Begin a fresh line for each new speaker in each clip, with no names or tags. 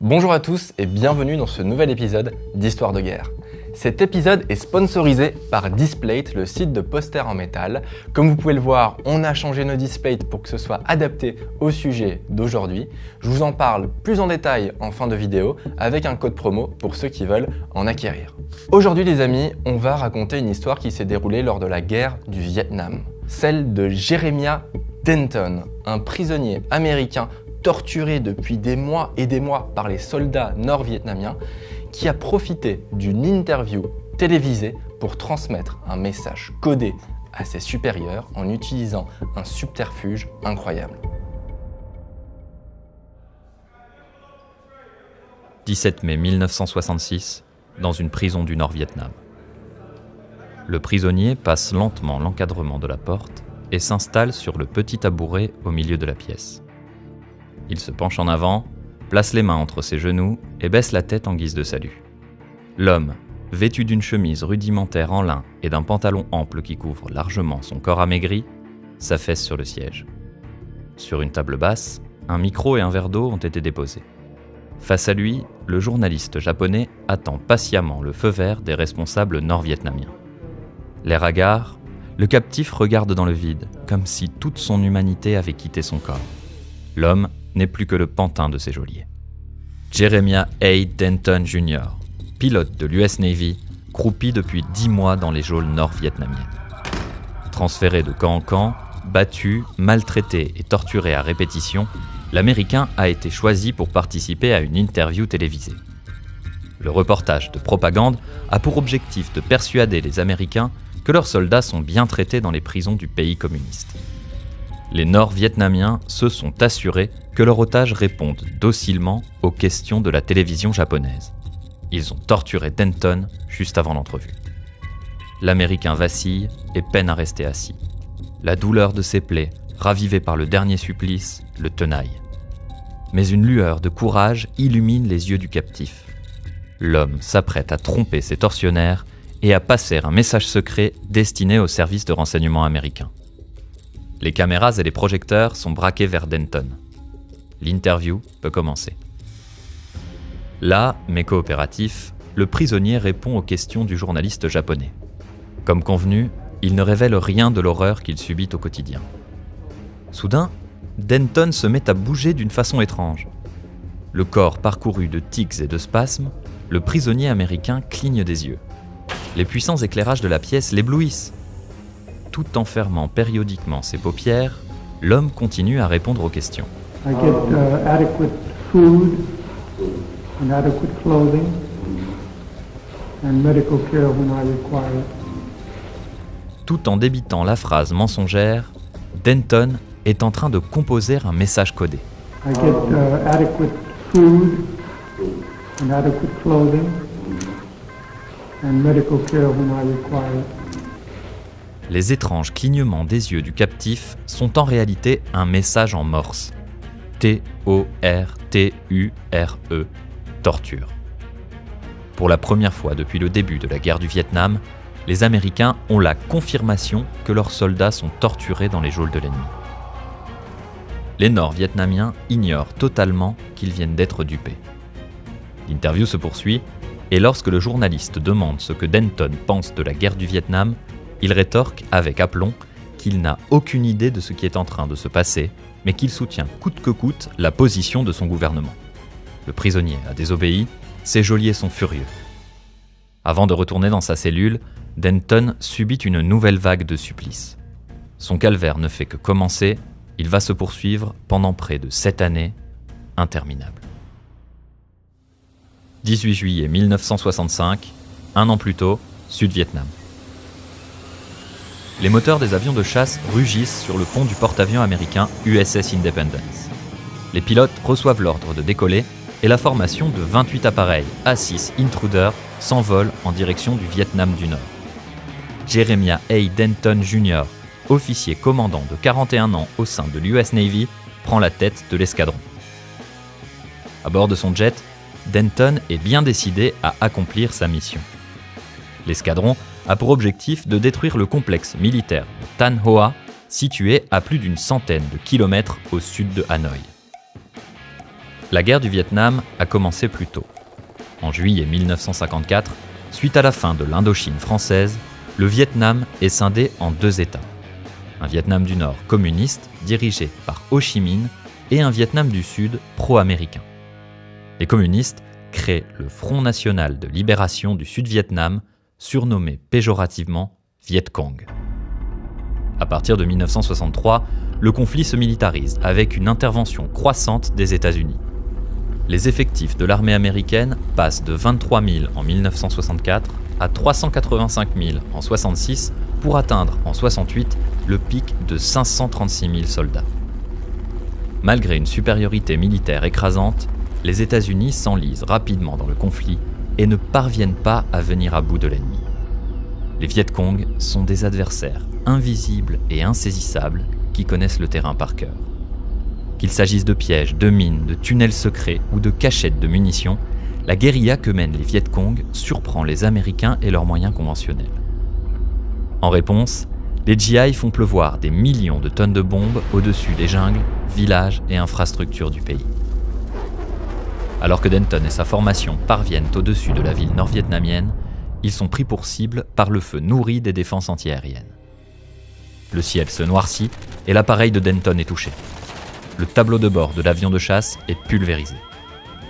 Bonjour à tous et bienvenue dans ce nouvel épisode d'Histoire de guerre. Cet épisode est sponsorisé par Displate, le site de posters en métal. Comme vous pouvez le voir, on a changé nos Displate pour que ce soit adapté au sujet d'aujourd'hui. Je vous en parle plus en détail en fin de vidéo avec un code promo pour ceux qui veulent en acquérir. Aujourd'hui les amis, on va raconter une histoire qui s'est déroulée lors de la guerre du Vietnam. Celle de Jeremiah Denton, un prisonnier américain torturé depuis des mois et des mois par les soldats nord-vietnamiens, qui a profité d'une interview télévisée pour transmettre un message codé à ses supérieurs en utilisant un subterfuge incroyable.
17 mai 1966, dans une prison du Nord-Vietnam. Le prisonnier passe lentement l'encadrement de la porte et s'installe sur le petit tabouret au milieu de la pièce. Il se penche en avant, place les mains entre ses genoux et baisse la tête en guise de salut. L'homme, vêtu d'une chemise rudimentaire en lin et d'un pantalon ample qui couvre largement son corps amaigri, s'affaisse sur le siège. Sur une table basse, un micro et un verre d'eau ont été déposés. Face à lui, le journaliste japonais attend patiemment le feu vert des responsables nord-vietnamiens. L'air hagard, le captif regarde dans le vide, comme si toute son humanité avait quitté son corps. L'homme n'est plus que le pantin de ses geôliers. Jeremiah A. Denton Jr., pilote de l'US Navy, croupi depuis 10 mois dans les geôles nord-vietnamiennes. Transféré de camp en camp, battu, maltraité et torturé à répétition, l'Américain a été choisi pour participer à une interview télévisée. Le reportage de propagande a pour objectif de persuader les Américains que leurs soldats sont bien traités dans les prisons du pays communiste. Les Nord-Vietnamiens se sont assurés que leurs otages répondent docilement aux questions de la télévision japonaise. Ils ont torturé Denton juste avant l'entrevue. L'Américain vacille et peine à rester assis. La douleur de ses plaies, ravivée par le dernier supplice, le tenaille. Mais une lueur de courage illumine les yeux du captif. L'homme s'apprête à tromper ses tortionnaires et à passer un message secret destiné au service de renseignement américain. Les caméras et les projecteurs sont braqués vers Denton. L'interview peut commencer. Là, mais coopératif, le prisonnier répond aux questions du journaliste japonais. Comme convenu, il ne révèle rien de l'horreur qu'il subit au quotidien. Soudain, Denton se met à bouger d'une façon étrange. Le corps parcouru de tics et de spasmes, le prisonnier américain cligne des yeux. Les puissants éclairages de la pièce l'éblouissent. Tout en fermant périodiquement ses paupières, l'homme continue à répondre aux questions.
I get adequate food and adequate clothing and medical care when I require it.
Tout en débitant la phrase mensongère, Denton est en train de composer un message codé.
I get adequate food and adequate clothing and medical care when I require it.
Les étranges clignements des yeux du captif sont en réalité un message en morse. T-O-R-T-U-R-E, torture. Pour la première fois depuis le début de la guerre du Vietnam, les Américains ont la confirmation que leurs soldats sont torturés dans les geôles de l'ennemi. Les Nord-Vietnamiens ignorent totalement qu'ils viennent d'être dupés. L'interview se poursuit, et lorsque le journaliste demande ce que Denton pense de la guerre du Vietnam, il rétorque avec aplomb qu'il n'a aucune idée de ce qui est en train de se passer, mais qu'il soutient coûte que coûte la position de son gouvernement. Le prisonnier a désobéi, ses geôliers sont furieux. Avant de retourner dans sa cellule, Denton subit une nouvelle vague de supplices. Son calvaire ne fait que commencer, il va se poursuivre pendant près de 7 années, interminables. 18 juillet 1965, un an plus tôt, Sud-Vietnam. Les moteurs des avions de chasse rugissent sur le pont du porte-avions américain USS Independence. Les pilotes reçoivent l'ordre de décoller et la formation de 28 appareils A6 Intruder s'envole en direction du Vietnam du Nord. Jeremiah A. Denton Jr., officier commandant de 41 ans au sein de l'US Navy, prend la tête de l'escadron. À bord de son jet, Denton est bien décidé à accomplir sa mission. L'escadron a pour objectif de détruire le complexe militaire de Tan Hoa, situé à plus d'une centaine de kilomètres au sud de Hanoï. La guerre du Vietnam a commencé plus tôt. En juillet 1954, suite à la fin de l'Indochine française, le Vietnam est scindé en deux États. Un Vietnam du Nord communiste, dirigé par Ho Chi Minh, et un Vietnam du Sud pro-américain. Les communistes créent le Front National de Libération du Sud-Vietnam, surnommé péjorativement Viet Cong. À partir de 1963, le conflit se militarise avec une intervention croissante des États-Unis. Les effectifs de l'armée américaine passent de 23 000 en 1964 à 385 000 en 1966 pour atteindre en 1968 le pic de 536 000 soldats. Malgré une supériorité militaire écrasante, les États-Unis s'enlisent rapidement dans le conflit et ne parviennent pas à venir à bout de l'ennemi. Les Viet Cong sont des adversaires invisibles et insaisissables qui connaissent le terrain par cœur. Qu'il s'agisse de pièges, de mines, de tunnels secrets ou de cachettes de munitions, la guérilla que mènent les Viet Cong surprend les Américains et leurs moyens conventionnels. En réponse, les GI font pleuvoir des millions de tonnes de bombes au-dessus des jungles, villages et infrastructures du pays. Alors que Denton et sa formation parviennent au-dessus de la ville nord-vietnamienne, ils sont pris pour cible par le feu nourri des défenses antiaériennes. Le ciel se noircit et l'appareil de Denton est touché. Le tableau de bord de l'avion de chasse est pulvérisé.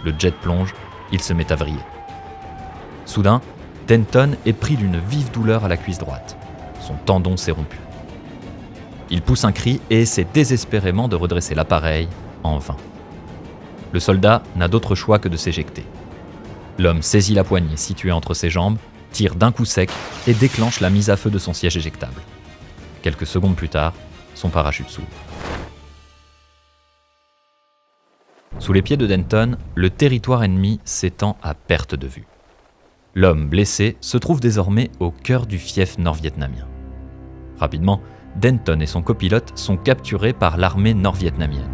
Le jet plonge, il se met à vriller. Soudain, Denton est pris d'une vive douleur à la cuisse droite. Son tendon s'est rompu. Il pousse un cri et essaie désespérément de redresser l'appareil, en vain. Le soldat n'a d'autre choix que de s'éjecter. L'homme saisit la poignée située entre ses jambes, tire d'un coup sec et déclenche la mise à feu de son siège éjectable. Quelques secondes plus tard, son parachute s'ouvre. Sous les pieds de Denton, le territoire ennemi s'étend à perte de vue. L'homme blessé se trouve désormais au cœur du fief nord-vietnamien. Rapidement, Denton et son copilote sont capturés par l'armée nord-vietnamienne.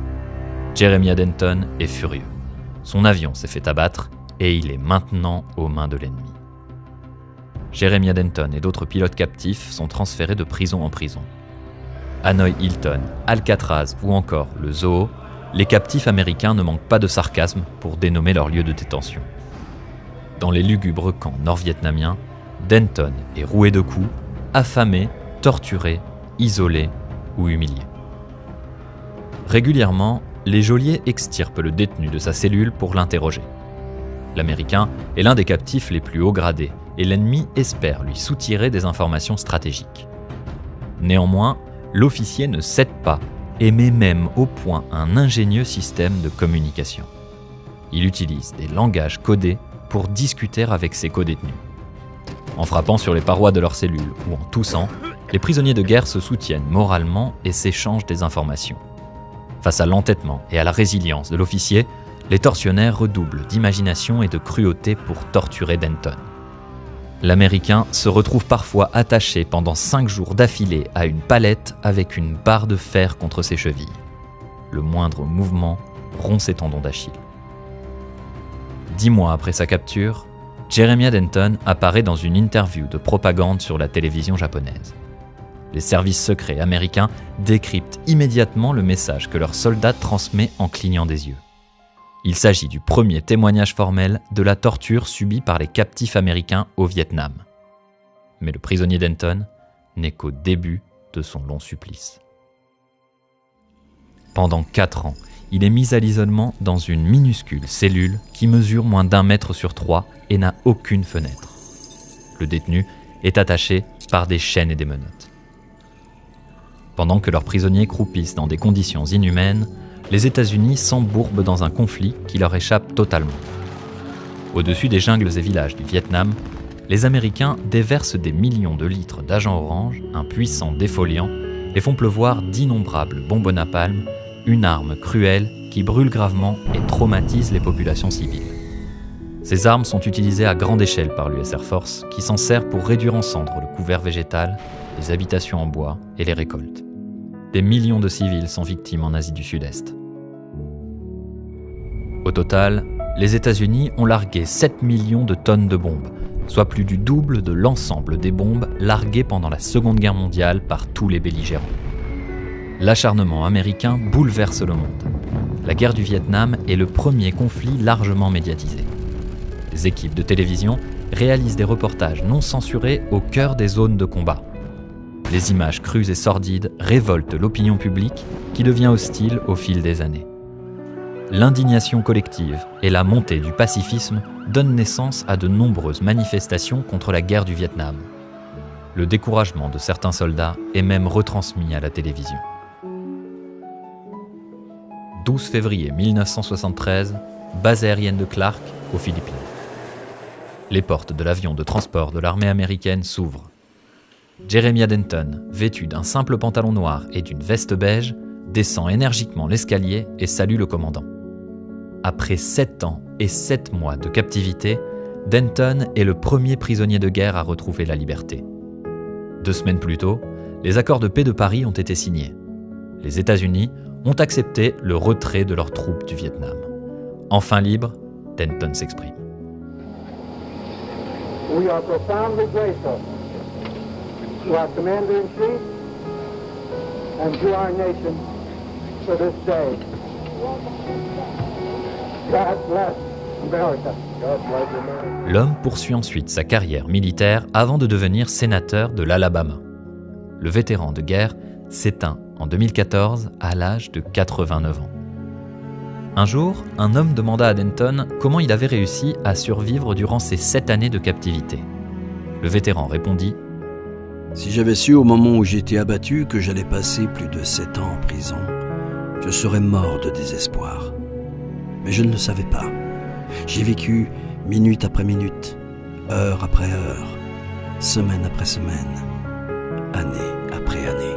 Jeremiah Denton est furieux. Son avion s'est fait abattre et il est maintenant aux mains de l'ennemi. Jeremiah Denton et d'autres pilotes captifs sont transférés de prison en prison. Hanoi Hilton, Alcatraz ou encore le Zoo, les captifs américains ne manquent pas de sarcasme pour dénommer leur lieu de détention. Dans les lugubres camps nord-vietnamiens, Denton est roué de coups, affamé, torturé, isolé ou humilié. Régulièrement, les geôliers extirpent le détenu de sa cellule pour l'interroger. L'Américain est l'un des captifs les plus haut gradés et l'ennemi espère lui soutirer des informations stratégiques. Néanmoins, l'officier ne cède pas et met même au point un ingénieux système de communication. Il utilise des langages codés pour discuter avec ses codétenus. En frappant sur les parois de leurs cellules ou en toussant, les prisonniers de guerre se soutiennent moralement et s'échangent des informations. Face à l'entêtement et à la résilience de l'officier, les tortionnaires redoublent d'imagination et de cruauté pour torturer Denton. L'Américain se retrouve parfois attaché pendant 5 jours d'affilée à une palette avec une barre de fer contre ses chevilles. Le moindre mouvement rompt ses tendons d'Achille. 10 mois après sa capture, Jeremiah Denton apparaît dans une interview de propagande sur la télévision japonaise. Les services secrets américains décryptent immédiatement le message que leur soldat transmet en clignant des yeux. Il s'agit du premier témoignage formel de la torture subie par les captifs américains au Vietnam. Mais le prisonnier Denton n'est qu'au début de son long supplice. Pendant 4 ans, il est mis à l'isolement dans une minuscule cellule qui mesure moins d'1 mètre sur 3 et n'a aucune fenêtre. Le détenu est attaché par des chaînes et des menottes. Pendant que leurs prisonniers croupissent dans des conditions inhumaines, les États-Unis s'embourbent dans un conflit qui leur échappe totalement. Au-dessus des jungles et villages du Vietnam, les Américains déversent des millions de litres d'agent orange, un puissant défoliant, et font pleuvoir d'innombrables bombes au napalm, une arme cruelle qui brûle gravement et traumatise les populations civiles. Ces armes sont utilisées à grande échelle par l'US Air Force, qui s'en sert pour réduire en cendres le couvert végétal, les habitations en bois et les récoltes. Des millions de civils sont victimes en Asie du Sud-Est. Au total, les États-Unis ont largué 7 millions de tonnes de bombes, soit plus du double de l'ensemble des bombes larguées pendant la Seconde Guerre mondiale par tous les belligérants. L'acharnement américain bouleverse le monde. la guerre du Vietnam est le premier conflit largement médiatisé. Les équipes de télévision réalisent des reportages non censurés au cœur des zones de combat. Les images crues et sordides révoltent l'opinion publique qui devient hostile au fil des années. L'indignation collective et la montée du pacifisme donnent naissance à de nombreuses manifestations contre la guerre du Vietnam. Le découragement de certains soldats est même retransmis à la télévision. 12 février 1973, base aérienne de Clark, aux Philippines. Les portes de l'avion de transport de l'armée américaine s'ouvrent. Jeremiah Denton, vêtu d'un simple pantalon noir et d'une veste beige, descend énergiquement l'escalier et salue le commandant. Après 7 ans et 7 mois de captivité, Denton est le premier prisonnier de guerre à retrouver la liberté. 2 semaines plus tôt, les accords de paix de Paris ont été signés. Les États-Unis ont accepté le retrait de leurs troupes du Vietnam. Enfin libre, Denton s'exprime.
We are profoundly grateful to our Commander-in-Chief and to our nation for this day. God bless America. God bless America.
L'homme poursuit ensuite sa carrière militaire avant de devenir sénateur de l'Alabama. Le vétéran de guerre s'éteint en 2014 à l'âge de 89 ans. Un jour, un homme demanda à Denton comment il avait réussi à survivre durant ces 7 années de captivité. Le vétéran répondit :
« Si j'avais su au moment où j'étais abattu que j'allais passer plus de 7 ans en prison, je serais mort de désespoir. Mais je ne le savais pas. J'ai vécu minute après minute, heure après heure, semaine après semaine, année après année. »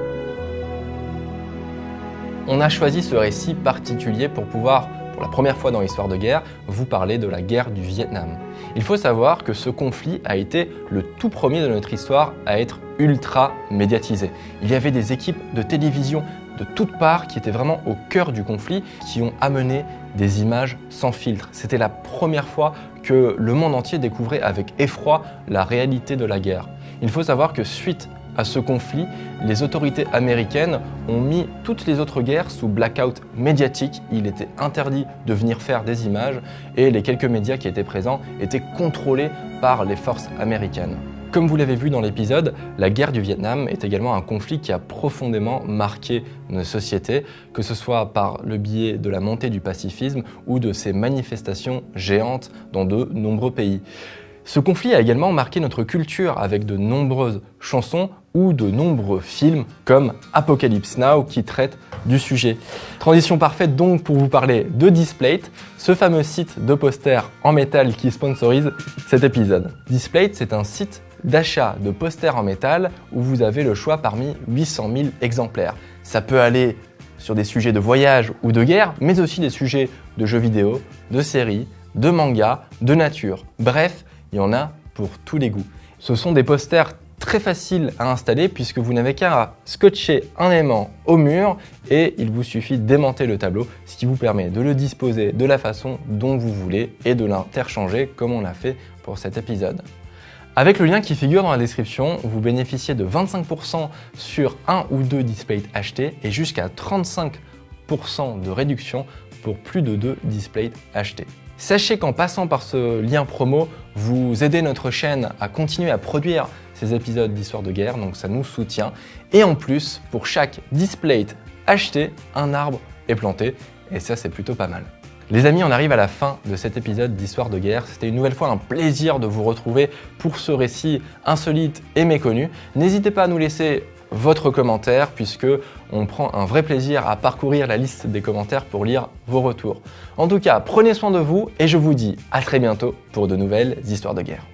On a choisi ce récit particulier pour pouvoir, pour la première fois dans l'histoire de guerre, vous parler de la guerre du Vietnam. Il faut savoir que ce conflit a été le tout premier de notre histoire à être ultra médiatisé. Il y avait des équipes de télévision de toutes parts qui étaient vraiment au cœur du conflit, qui ont amené des images sans filtre. C'était la première fois que le monde entier découvrait avec effroi la réalité de la guerre. Il faut savoir que suite à ce conflit, les autorités américaines ont mis toutes les autres guerres sous blackout médiatique. Il était interdit de venir faire des images et les quelques médias qui étaient présents étaient contrôlés par les forces américaines. Comme vous l'avez vu dans l'épisode, la guerre du Vietnam est également un conflit qui a profondément marqué nos sociétés, que ce soit par le biais de la montée du pacifisme ou de ces manifestations géantes dans de nombreux pays. Ce conflit a également marqué notre culture avec de nombreuses chansons ou de nombreux films comme Apocalypse Now qui traitent du sujet. Transition parfaite donc pour vous parler de Displate, ce fameux site de posters en métal qui sponsorise cet épisode. Displate, c'est un site d'achat de posters en métal où vous avez le choix parmi 800 000 exemplaires. Ça peut aller sur des sujets de voyage ou de guerre, mais aussi des sujets de jeux vidéo, de séries, de mangas, de nature. Bref, il y en a pour tous les goûts. Ce sont des posters très faciles à installer puisque vous n'avez qu'à scotcher un aimant au mur et il vous suffit d'aimanter le tableau, ce qui vous permet de le disposer de la façon dont vous voulez et de l'interchanger comme on l'a fait pour cet épisode. Avec le lien qui figure dans la description, vous bénéficiez de 25% sur un ou deux Displates achetés et jusqu'à 35% de réduction pour plus de 2 Displates achetés. Sachez qu'en passant par ce lien promo, vous aidez notre chaîne à continuer à produire ces épisodes d'Histoire de guerre, donc ça nous soutient. Et en plus, pour chaque Displate acheté, un arbre est planté, et ça c'est plutôt pas mal. Les amis, on arrive à la fin de cet épisode d'Histoire de guerre. C'était une nouvelle fois un plaisir de vous retrouver pour ce récit insolite et méconnu. N'hésitez pas à nous laisser votre commentaire puisque on prend un vrai plaisir à parcourir la liste des commentaires pour lire vos retours. En tout cas, prenez soin de vous et je vous dis à très bientôt pour de nouvelles histoires de guerre.